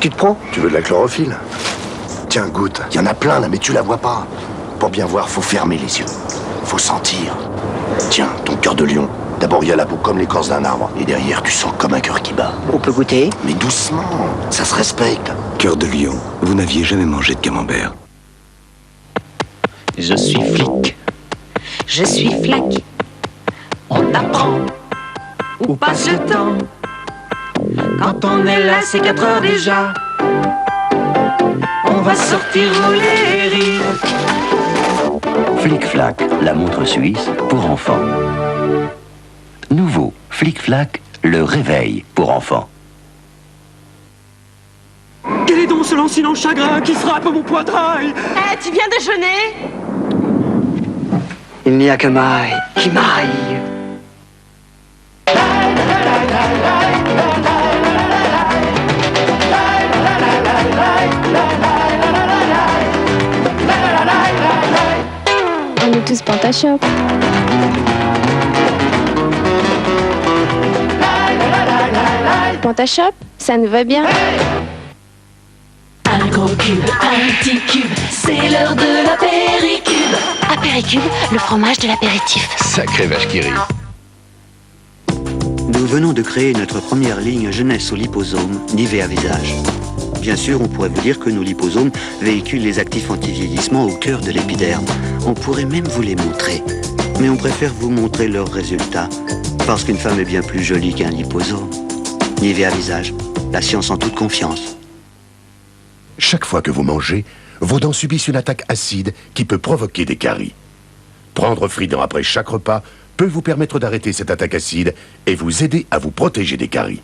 Biscuit de pro? Tu veux de la chlorophylle? Tiens, goûte. Il y en a plein là, mais tu la vois pas. Pour bien voir, faut fermer les yeux. Faut sentir. Tiens, ton cœur de lion. D'abord, il y a la peau comme l'écorce d'un arbre. Et derrière, tu sens comme un cœur qui bat. On peut goûter? Mais doucement, ça se respecte. Cœur de lion, vous n'aviez jamais mangé de camembert. Je suis flic. Je suis flac. On t'apprend. Où passe le temps? Quand on est là, c'est 4 heures déjà. On va sortir rouler et rire. Flic-Flac, la montre suisse pour enfants. Nouveau, Flic-Flac, le réveil pour enfants. Quel est donc ce lancinant chagrin qui frappe mon poitrail? Eh, tu viens déjeuner? Il n'y a que maille qui maille. On est tous Pantashop. Pantashop, ça nous va bien. Un gros cube, un petit cube, c'est l'heure de l'apéricube. Apéricube, le fromage de l'apéritif. Sacré vache qui rit. Nous venons de créer notre première ligne jeunesse au liposome, Nivea Visage. Bien sûr, on pourrait vous dire que nos liposomes véhiculent les actifs anti-vieillissement au cœur de l'épiderme. On pourrait même vous les montrer. Mais on préfère vous montrer leurs résultats, parce qu'une femme est bien plus jolie qu'un liposome. Nivea Visage, la science en toute confiance. Chaque fois que vous mangez, vos dents subissent une attaque acide qui peut provoquer des caries. Prendre Frident après chaque repas peut vous permettre d'arrêter cette attaque acide et vous aider à vous protéger des caries.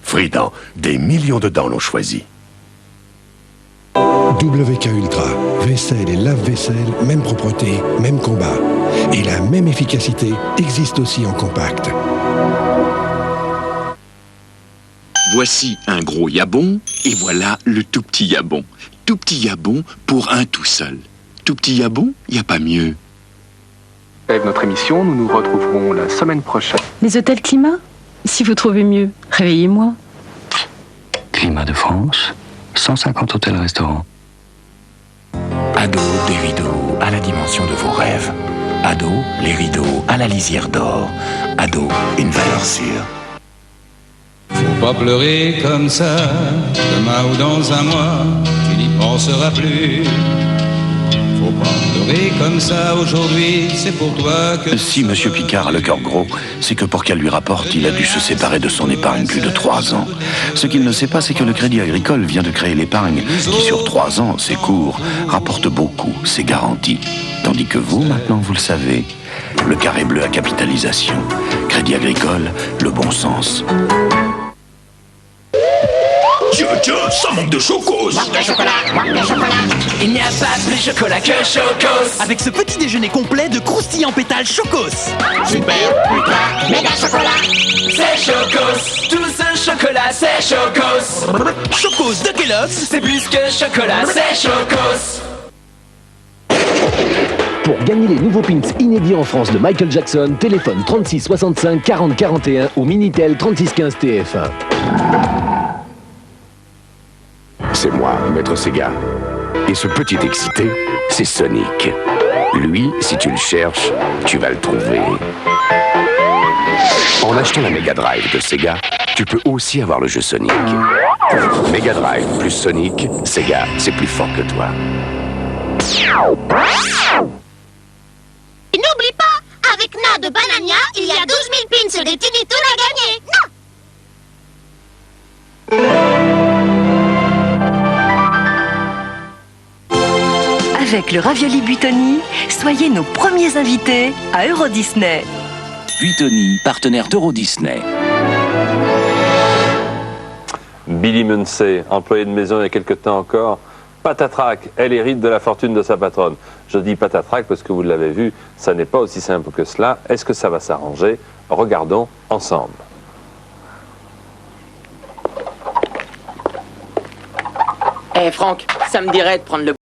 Frident, des millions de dents l'ont choisi. WK Ultra, vaisselle et lave-vaisselle, même propreté, même combat. Et la même efficacité existe aussi en compact. Voici un gros yabon, et voilà le tout petit yabon. Tout petit yabon pour un tout seul. Tout petit yabon, y a pas mieux. Avec notre émission, nous nous retrouverons la semaine prochaine. Les hôtels Climat? Si vous trouvez mieux, réveillez-moi. Climat de France, 150 hôtels-restaurants. Ado, des rideaux à la dimension de vos rêves. Ado, les rideaux à la lisière d'or. Ado, une valeur sûre. Faut pas pleurer comme ça, demain ou dans un mois, tu n'y penseras plus. Faut pas pleurer comme ça aujourd'hui, c'est pour toi que... Si Monsieur Picard a le cœur gros, c'est que pour qu'elle lui rapporte, il a dû se séparer de son épargne plus de 3 ans. Ce qu'il ne sait pas, c'est que le Crédit Agricole vient de créer l'épargne, qui sur 3 ans, c'est court, rapporte beaucoup, c'est garanti. Tandis que vous, maintenant, vous le savez, le carré bleu à capitalisation. Crédit Agricole, le bon sens. Tiens, ça manque de chocos. Manque de chocolat, manque de chocolat. Il n'y a pas plus chocolat que Chocos. Avec ce petit déjeuner complet de croustillant pétales Chocos. Super, ultra, méga chocolat. C'est Chocos. Tous un chocolat, c'est Chocos. Chocos de Kellogg's. C'est plus que chocolat, c'est Chocos. Pour gagner les nouveaux pins inédits en France de Michael Jackson, téléphone 36 65 40 41 ou Minitel 36 15 TF1. C'est moi, Maître Sega. Et ce petit excité, c'est Sonic. Lui, si tu le cherches, tu vas le trouver. En achetant la Mega Drive de Sega, tu peux aussi avoir le jeu Sonic. Mega Drive plus Sonic, Sega, c'est plus fort que toi. Et n'oublie pas, avec Na de Banania, il y a 12 000 pins des Tiny Toons à gagner. Non! Avec le ravioli Buitoni, soyez nos premiers invités à Euro Disney. Buitoni, partenaire d'Euro Disney. Billy Munsey, employé de maison il y a quelque temps encore, patatrac, elle hérite de la fortune de sa patronne. Je dis patatrac parce que vous l'avez vu, ça n'est pas aussi simple que cela. Est-ce que ça va s'arranger? Regardons ensemble. Eh Franck, ça me dirait de prendre le